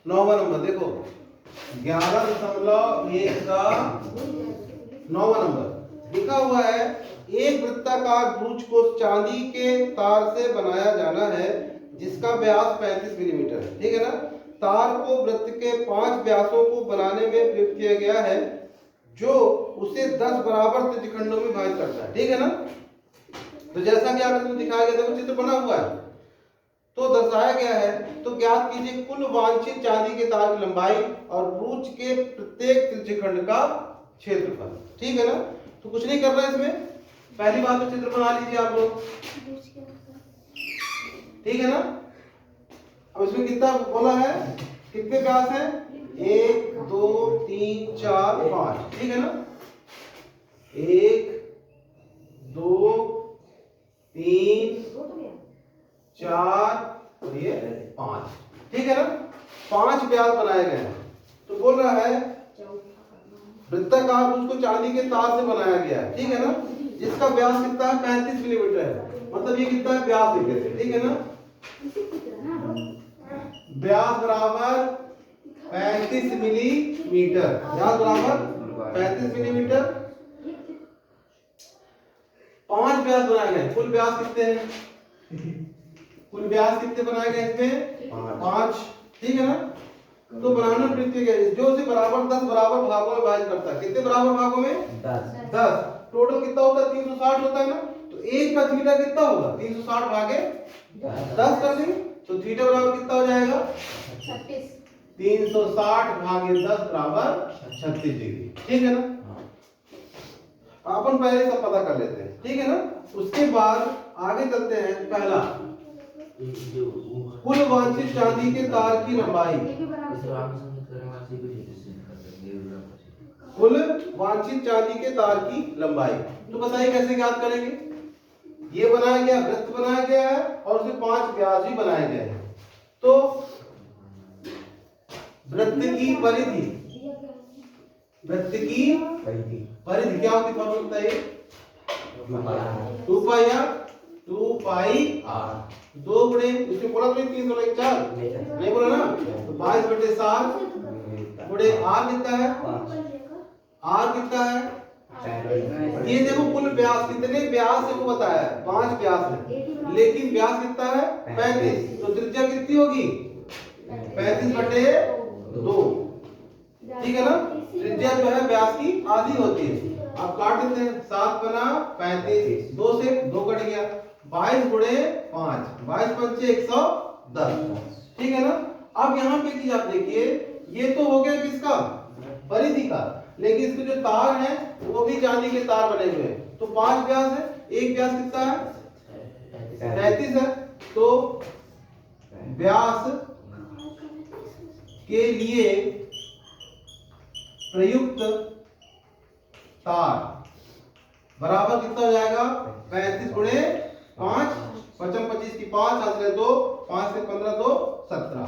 9वां number देखो 11.1 का 9वां number लिखा हुआ है, एक वृत्ताकार ब्रूच को चांदी के तार से बनाया जाना है जिसका व्यास 35 मिलीमीटर है। ठीक है ना। तार को वृत्त के 5 व्यासों को बनाने में प्रयुक्त किया गया है जो उसे 10 बराबर त्रिज्यखंडों में विभाजित करता है। ठीक है ना। तो जैसा कि आपको दिखाया गया देखो चित्र बना हुआ है तो दर्शाया गया है। तो ज्ञात कीजिए कुल वांछित चांदी के तार की लंबाई और ब्रूच के प्रत्येक त्रिज्यखंड का क्षेत्रफल। ठीक है ना। तो कुछ नहीं करना इसमें, पहली बात तो चित्र बना लीजिए आप लोग। ठीक है ना। अब इसमें कितना बोला है, कितने व्यास है, 1 2 3 4 5। ठीक है ना। 1 2 3 4 और ये 5। ठीक है ना। 5 व्यास बनाए गए हैं। तो बोल रहा है वृत्ताकार ब्रूच को चांदी के तार से बनाया गया है। ठीक है ना। जिसका व्यास कितना है, 35 मिलीमीटर है। मतलब ये कितना है, व्यास लिख देते हैं। ठीक है ना। व्यास बराबर 35 मिलीमीटर, व्यास बराबर 35 मिलीमीटर। 5 व्यास बनाए गए। कुल व्यास कितने हैं, कुल व्यास कितने बनाए गए इसमें, 5। ठीक है ना। तो बनाना प्रयुक्त किया जो उसे बराबर 10 बराबर भागों में विभाजित करता है। कितने बराबर भागों में, 10। टोटल कितना होता है, 360 होता है ना। तो एक का थीटा कितना होगा, 360 भागे 10 कर देंगे तो थीटा बराबर कितना हो जाएगा, 360 भागे 10 बराबर 36 डिग्री। ठीक है ना। अपन पहले सब पता कर लेते हैं। ठीक है ना। उसके बाद आगे चलते हैं। पहला, कुल वांछित चांदी के तार की लंबाई, कुल वांछित चांदी के तार की लंबाई। तो बताइए कैसे ज्ञात करेंगे। ये बनाया गया, वृत्त बनाया गया है और उसमें 5 व्यास भी बनाए गए हैं। तो वृत्त की परिधि, वृत्त की परिधि क्या होती है, फॉर्मूला बताइए, 2 पाई आर, 2 पाई आर, 2 गुणे इसमें बोला तो 3 1 4 नहीं बोला ना। तो 22/7 गुणे आर कितना है, आर कितना है, ये देखो कुल व्यास कितने व्यास है वो बताया है, 5 व्यास है लेकिन व्यास कितना है, 35। तो त्रिज्या कितनी होगी, 35/2। ठीक है ना। त्रिज्या जो है व्यास की आधी होती है। अब काट देते हैं, 7 बना 35, 2 से 2 कट गया, 22 गुणे 5, 22 पंचे 110। ठीक है ना। अब यहाँ पे चीज आप देखिए, ये तो हो गया किसका, परिधि का, लेकिन इसके जो तार हैं वो भी चांदी के तार बने हुए हैं। तो 5 व्यास है, एक व्यास कितना है, 35 है। तो व्यास के लिए प्रयुक्त तार बराबर कितना हो जाएगा, 35 गुणे 5, 55 25 की 5 हाथ 2, 5 से 15 2 17,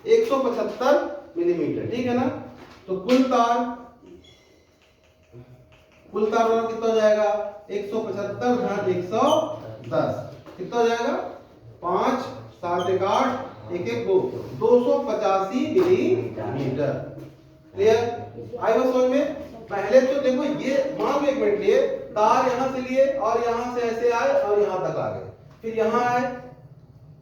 175 मिलीमीटर। ठीक है ना। तो कुल तार बराबर कितना हो जाएगा, 175 घन 110 कितना हो जाएगा, 5 7 1 8 1 1 2 285 मिलीमीटर। क्लियर, आई बस समझ में। पहले तो देखो ये मान लो, एक मिनट लिए, तार यहां से लिए और यहां से ऐसे आए और यहां तक आ गए, फिर यहां आए,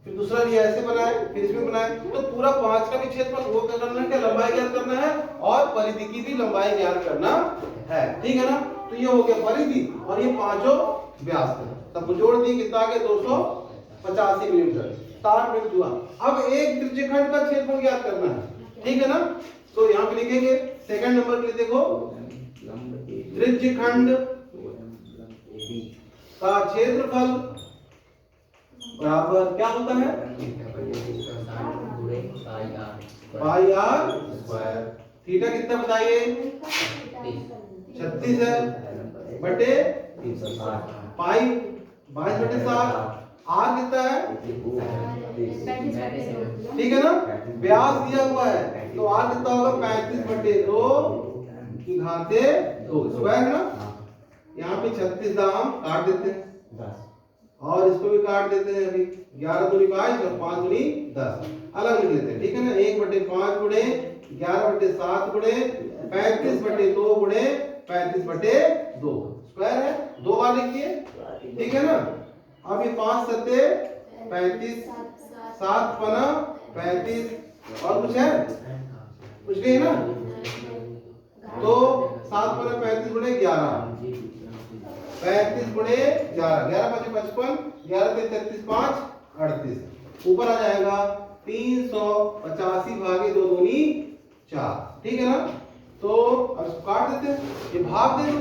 फिर दूसरा लिया ऐसे बनाए, फिर इसमें बनाए। तो पूरा 5 का भी क्षेत्रफल वो क्या करना है, क्या लंबाई ज्ञात करना है और परिधि की भी लंबाई ज्ञात करना है। ठीक है ना। तो ये हो गया परिधि और ये पांचों व्यास थे, तब जोड़ दिए कितना आ गया, 285 मिलीमीटर। तार प्रयुक्त हुआ। अब एक त्रिज्यखंड का क्षेत्रफल ज्ञात करना है। ठीक है ना। तो यहाँ पे लिखेंगे सेकंड नंबर के लिए, देखो त्रिज्यखंड का क्षेत्रफल बराबर क्या होता है, पाई आर स्क्वायर। थीटा कितना बताइए, 36 है बटे पाई 22/7। आर कितना है, ठीक है ना। व्यास दिया हुआ है तो आर कितना होगा, 35/2 की घाते 2 स्क्वायर है ना। यहाँ पे 36 दाम काट देते हैं और इसको भी काट देते हैं। अभी 11 दूनी 22 और 5 दूनी 10 अलग लिख लेते हैं। ठीक है ना। 1/5 गुणे 11/7 गुणे 35/2 गुणे 35/2 स्क्वायर है, 2 बार लिखिए, ठीक है ना। अब ये 5 सत्ते 35, 7 पना 35, और कुछ है, कुछ नहीं है ना, तो 7 पना 35 गुणे 11, 35 गुणे 11, 11 5 55, 11 3 33, 5 38, ऊपर आ जाएगा 385 भागे 2 दूनी 4, ठीक है ना। तो अब इसको काट देते हैं, ये भाग दे दो,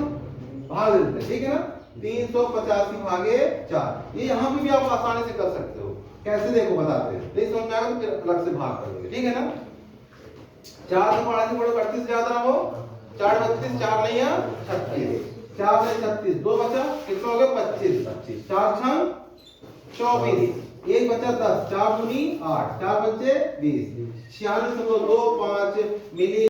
भाग दे देते हैं, ठीक है ना। 385 भागे 4, ये यहाँ पे भी आप आसानी से कर सकते हो, कैसे देखो बताते हैं, नहीं समझ में आएगा तो फिर अलग से भाग करोगे, ठीक है ना। 4 से 38 ज्यादा ना हो, 4 32, 4 नहीं है 36, 4 में 36, 2 बचा, कितना हो गया 25, 4 6 24, 1 बचा 10, 4 दूनी 8, 4 बचे 20, 96.25 मिली